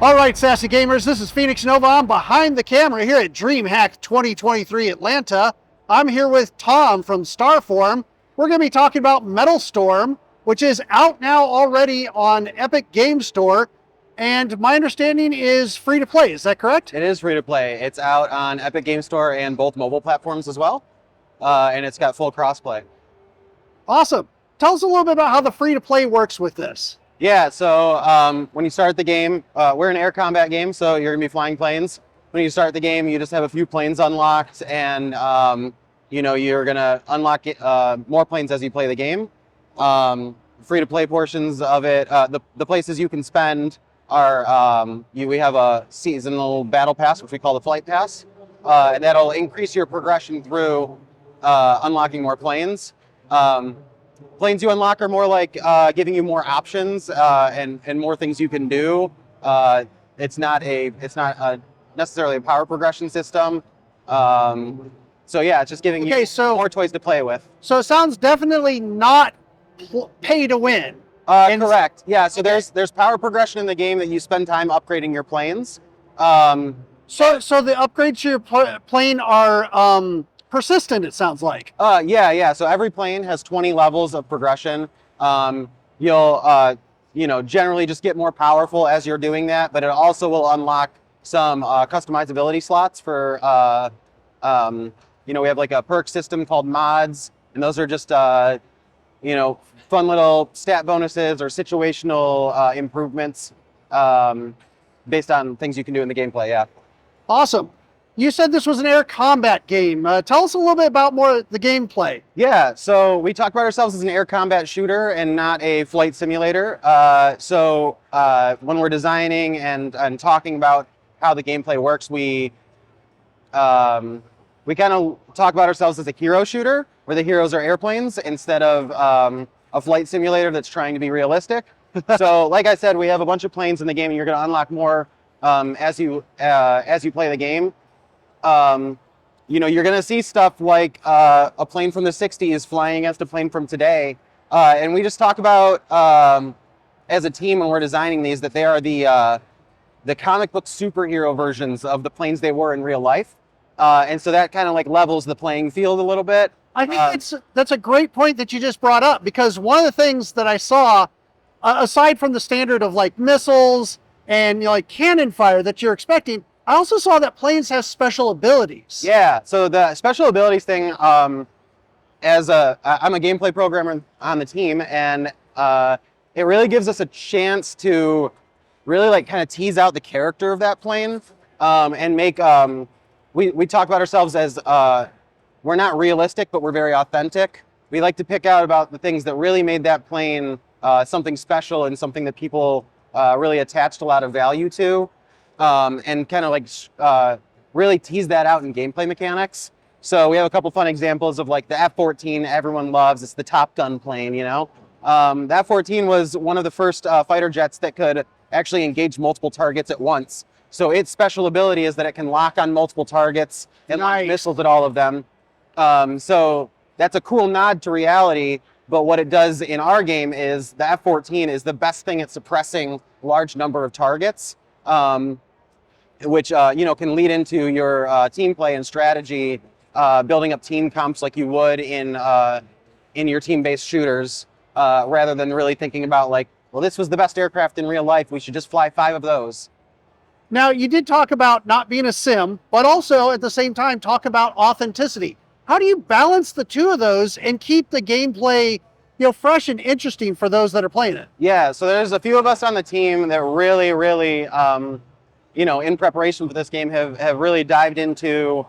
All right, Sassy Gamers, this is Phoenix Nova. I'm behind the camera here at Dreamhack 2023 Atlanta. I'm here with Tom from Starform. We're going to be talking about Metalstorm, which is out now already on Epic Game Store. And my understanding is free to play. Is that correct? It is free to play. It's out on Epic Game Store and both mobile platforms as well. And it's got full crossplay. Awesome. Tell us a little bit about how the free to play works with this. Yeah, so when you start the game, we're an air combat game, so you're going to be flying planes. When you start the game, you just have a few planes unlocked, and you're going to unlock more planes as you play the game. Free-to-play portions of it, the places you can spend are, we have a seasonal battle pass, which we call the flight pass, and that'll increase your progression through unlocking more planes. Planes you unlock are more like giving you more options and more things you can do. It's not necessarily a power progression system. So yeah, it's just giving you more toys to play with. So it sounds definitely not pay to win. Correct. Yeah. So there's power progression in the game that you spend time upgrading your planes. So the upgrades to your plane are persistent, it sounds like. Yeah. So every plane has 20 levels of progression. You'll generally just get more powerful as you're doing that, but it also will unlock some customizability slots for we have like a perk system called mods, and those are just fun little stat bonuses or situational improvements based on things you can do in the gameplay. Yeah. Awesome. You said this was an air combat game. Tell us a little bit about more the gameplay. Yeah, so we talk about ourselves as an air combat shooter and not a flight simulator. When we're designing and talking about how the gameplay works, we kind of talk about ourselves as a hero shooter, where the heroes are airplanes instead of a flight simulator that's trying to be realistic. So, like I said, we have a bunch of planes in the game, and you're going to unlock more as you play the game. You're going to see stuff like a plane from the 60s flying against a plane from today. And we just talk about, as a team when we're designing these, that they are the comic book superhero versions of the planes they were in real life. And so that kind of like levels the playing field a little bit. I think that's a great point that you just brought up, because one of the things that I saw, aside from the standard of like missiles and like cannon fire that you're expecting, I also saw that planes have special abilities. Yeah, so the special abilities thing, I'm a gameplay programmer on the team, and it really gives us a chance to really like kind of tease out the character of that plane and make, we talk about ourselves as, we're not realistic, but we're very authentic. We like to pick out about the things that really made that plane something special and something that people really attached a lot of value to. And kind of like really tease that out in gameplay mechanics. So we have a couple fun examples of like the F-14 everyone loves. It's the Top Gun plane, you know. The F-14 was one of the first fighter jets that could actually engage multiple targets at once. So its special ability is that it can lock on multiple targets and launch missiles at all of them. So that's a cool nod to reality. But what it does in our game is the F-14 is the best thing at suppressing large number of targets. Which can lead into your team play and strategy, building up team comps like you would in your team-based shooters, rather than really thinking about like, well, this was the best aircraft in real life, we should just fly 5 of those. Now, you did talk about not being a sim, but also at the same time talk about authenticity. How do you balance the two of those and keep the gameplay, fresh and interesting for those that are playing it? Yeah, so there's a few of us on the team that really in preparation for this game have really dived into,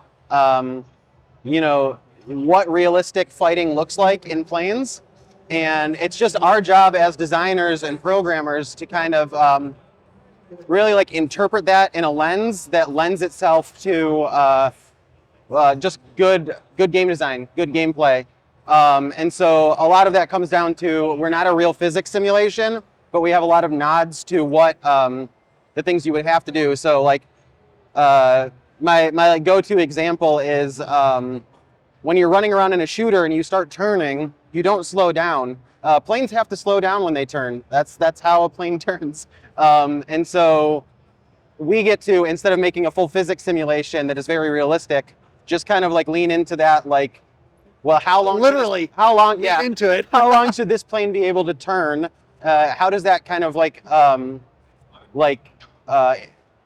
what realistic fighting looks like in planes. And it's just our job as designers and programmers to kind of really like interpret that in a lens that lends itself to just good game design, good gameplay. And so a lot of that comes down to, we're not a real physics simulation, but we have a lot of nods to what the things you would have to do. So like my go-to example is when you're running around in a shooter and you start turning, you don't slow down. Planes have to slow down when they turn. That's how a plane turns. And so we get to, instead of making a full physics simulation that is very realistic, just kind of like lean into that, like, well, how long? Literally, how long? Yeah, into it. how long should this plane be able to turn? How does that kind of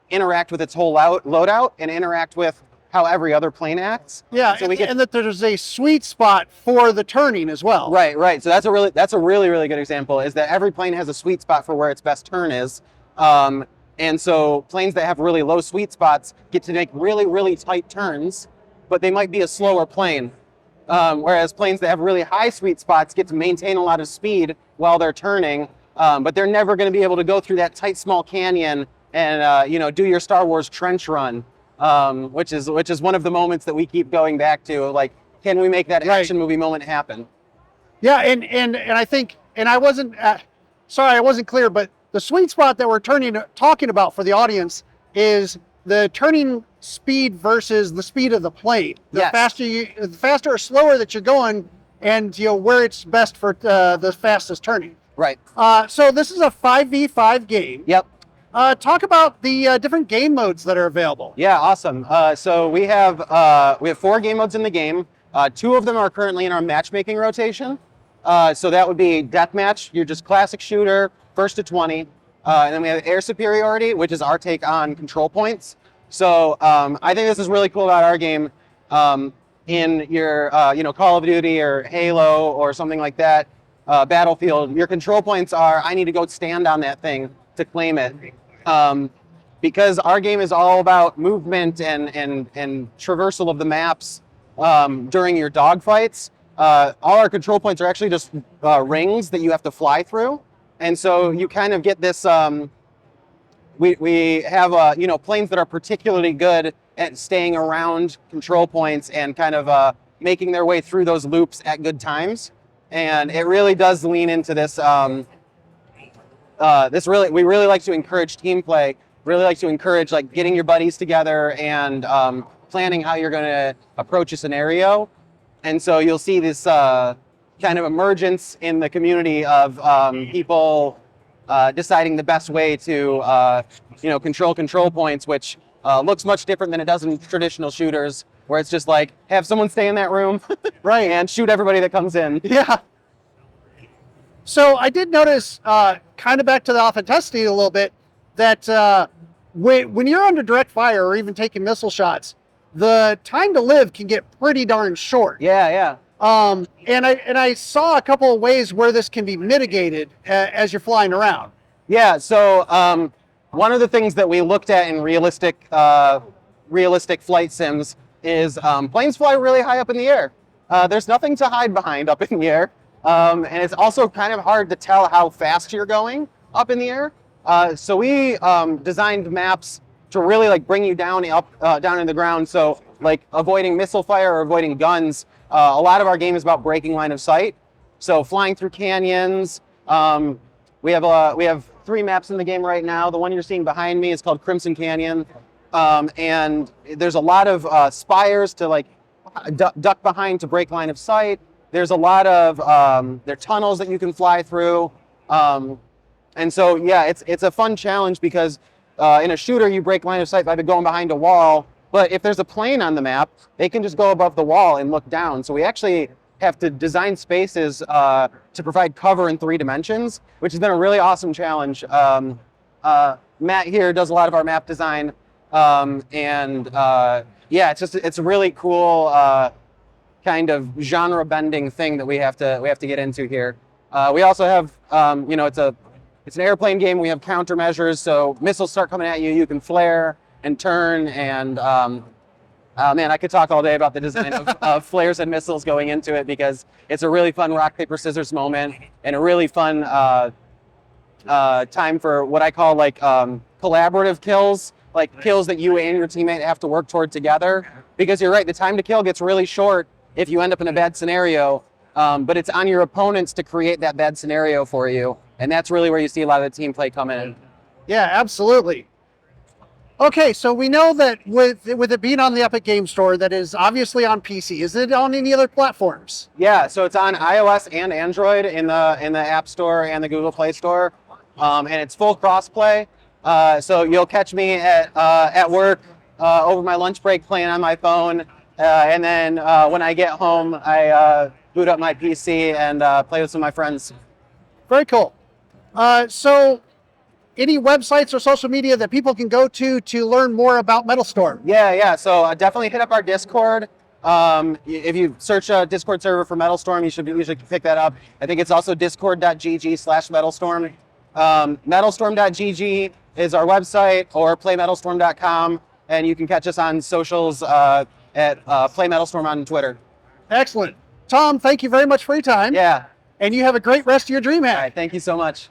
interact with its whole loadout and interact with how every other plane acts? Yeah, so and that there's a sweet spot for the turning as well. Right. So that's a really good example, is that every plane has a sweet spot for where its best turn is. And so planes that have really low sweet spots get to make really tight turns, but they might be a slower plane. Whereas planes that have really high sweet spots get to maintain a lot of speed while they're turning, but they're never going to be able to go through that tight small canyon and do your Star Wars trench run, which is one of the moments that we keep going back to. Like, can we make that action movie moment happen? Yeah, and I think, and I wasn't sorry, I wasn't clear, but the sweet spot that we're talking about for the audience is the turning speed versus the speed of the plane. The faster or slower that you're going, and where it's best for the fastest turning. Right. So this is a 5v5 game. Yep. Talk about the different game modes that are available. Yeah, awesome. So we have 4 game modes in the game. 2 of them are currently in our matchmaking rotation. So that would be deathmatch. You're just classic shooter, first to 20. And then we have air superiority, which is our take on control points. So I think this is really cool about our game. In your Call of Duty or Halo or something like that, Battlefield, your control points are, I need to go stand on that thing to claim it. Because our game is all about movement and traversal of the maps during your dogfights. All our control points are actually just rings that you have to fly through. And so you kind of get this, we have planes that are particularly good at staying around control points and kind of making their way through those loops at good times. And it really does lean into this, we really like to encourage team play, really like to encourage like getting your buddies together and planning how you're going to approach a scenario. And so you'll see this kind of emergence in the community of people deciding the best way to control points, which looks much different than it does in traditional shooters, where it's just like, have someone stay in that room right, and shoot everybody that comes in. Yeah. So I did notice, kind of back to the authenticity a little bit, that when you're under direct fire or even taking missile shots, the time to live can get pretty darn short. Yeah. And I saw a couple of ways where this can be mitigated as you're flying around. Yeah. So one of the things that we looked at in realistic flight sims is planes fly really high up in the air. There's nothing to hide behind up in the air. And it's also kind of hard to tell how fast you're going up in the air. So we designed maps to really like bring you down in the ground. So like avoiding missile fire or avoiding guns. A lot of our game is about breaking line of sight. So flying through canyons. We have 3 maps in the game right now. The one you're seeing behind me is called Crimson Canyon. And there's a lot of spires to like duck behind to break line of sight. There's a lot of there are tunnels that you can fly through. And so, yeah, it's a fun challenge because in a shooter, you break line of sight by going behind a wall. But if there's a plane on the map, they can just go above the wall and look down. So we actually have to design spaces to provide cover in 3 dimensions, which has been a really awesome challenge. Matt here does a lot of our map design. Yeah, it's a really cool kind of genre-bending thing that we have to get into here. We also have, it's an airplane game. We have countermeasures, so missiles start coming at you, you can flare and turn, and man, I could talk all day about the design of flares and missiles going into it, because it's a really fun rock, paper, scissors moment, and a really fun time for what I call like collaborative kills, like kills that you and your teammate have to work toward together. Because you're right, the time to kill gets really short if you end up in a bad scenario, but it's on your opponents to create that bad scenario for you. And that's really where you see a lot of the team play come in. Yeah, absolutely. Okay, so we know that with it being on the Epic Game Store, that is obviously on PC. Is it on any other platforms? Yeah, so it's on iOS and Android in the App Store and the Google Play Store, and it's full crossplay. So you'll catch me at work over my lunch break playing on my phone, and then when I get home, I boot up my PC and play with some of my friends. Very cool. So any websites or social media that people can go to learn more about Metalstorm? Yeah. So definitely hit up our Discord. If you search a Discord server for Metalstorm, you should usually pick that up. I think it's also discord.gg/Metalstorm. Metalstorm.gg is our website, or playmetalstorm.com, and you can catch us on socials at playmetalstorm on Twitter. Excellent. Tom, thank you very much for your time. Yeah. And you have a great rest of your DreamHack. All right. Thank you so much.